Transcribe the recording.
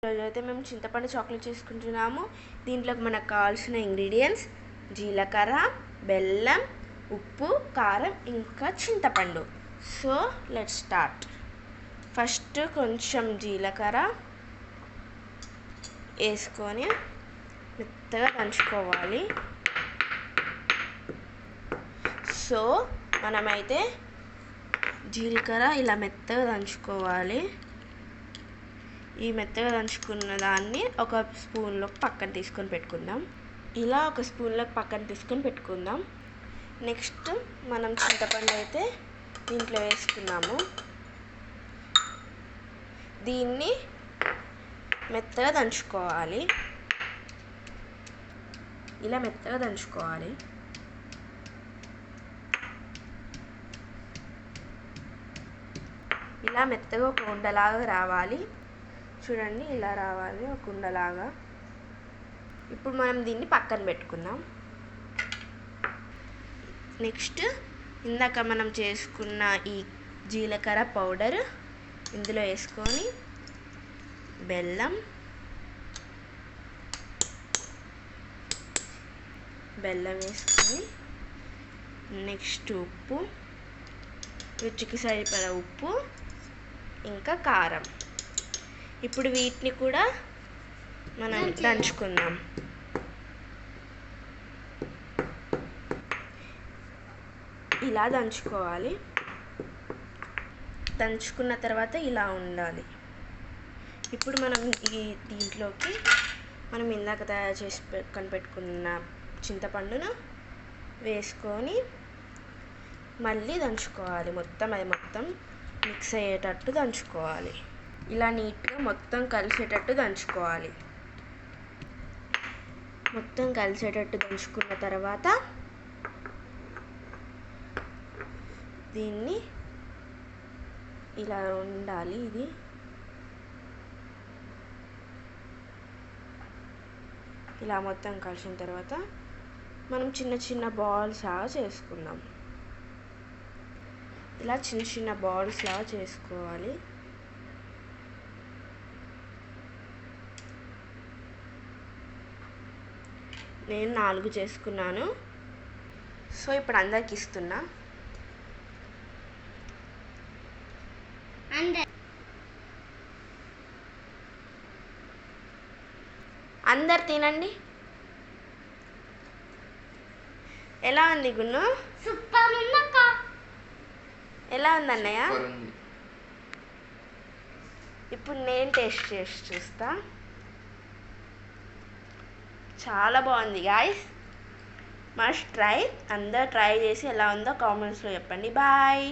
రోజైతే మేము చింతపండు చాక్లెట్ చేసుకుంటున్నాము. దీంట్లోకి మనకు కావాల్సిన ఇంగ్రీడియంట్స్ జీలకర్ర, బెల్లం, ఉప్పు, కారం, ఇంకా చింతపండు. So let's start. ఫస్ట్ కొంచెం జీలకర్ర వేసుకొని మెత్తగా దంచుకోవాలి. సో మనమైతే జీలకర్ర ఇలా మెత్తగా దంచుకోవాలి. ఈ మెత్తగా దంచుకున్న దాన్ని ఒక స్పూన్లోకి పక్కన తీసుకొని పెట్టుకుందాం. ఇలా ఒక స్పూన్లోకి పక్కన తీసుకొని పెట్టుకుందాం. నెక్స్ట్ మనం చింతపండు అయితే దీంట్లో వేసుకున్నాము. దీన్ని మెత్తగా దంచుకోవాలి. ఇలా మెత్తగా దంచుకోవాలి. ఇలా మెత్తగా ఒక ఉండలాగా రావాలి. చూడండి, ఇలా రావాలి ఒక ఉండలాగా. ఇప్పుడు మనం దీన్ని పక్కన పెట్టుకుందాం. నెక్స్ట్ ఇందాక మనం చేసుకున్న ఈ జీలకర్ర పౌడర్ ఇందులో వేసుకొని బెల్లం వేసుకొని నెక్స్ట్ ఉప్పు, రుచికి సరిపడా ఉప్పు, ఇంకా కారం. ఇప్పుడు వీటిని కూడా మనం దంచుకుందాం. ఇలా దంచుకోవాలి. దంచుకున్న తర్వాత ఇలా ఉండాలి. ఇప్పుడు మనం దీంట్లోకి మనం ఇందాక తయారు చేసి పెట్టుకున్న చింతపండును వేసుకొని మళ్ళీ దంచుకోవాలి. అది మొత్తం మిక్స్ అయ్యేటట్టు దంచుకోవాలి. ఇలా నీట్గా మొత్తం కలిసేటట్టు దంచుకోవాలి. మొత్తం కలిసేటట్టు దంచుకున్న తర్వాత దీన్ని ఇలా ఉండాలి. ఇది ఇలా మొత్తం కలిసిన తర్వాత మనం చిన్న చిన్న బాల్స్ లాగా చేసుకుందాం. ఇలా చిన్న చిన్న బాల్స్ లాగా చేసుకోవాలి. నేను 4 చేసుకున్నాను. సో ఇప్పుడు అందరికి ఇస్తున్నా. అందరు తినండి. ఎలా ఉంది గున్ను? సూపర్ ఉందక్క. ఎలా ఉంది అన్నయ్య? ఇప్పుడు నేను టేస్ట్ చేసి చూస్తా. చాలా బాగుంది గాయ్స్. Must try. అందరు ట్రై చేసి ఎలా ఉందో కామెంట్స్లో చెప్పండి. బాయ్.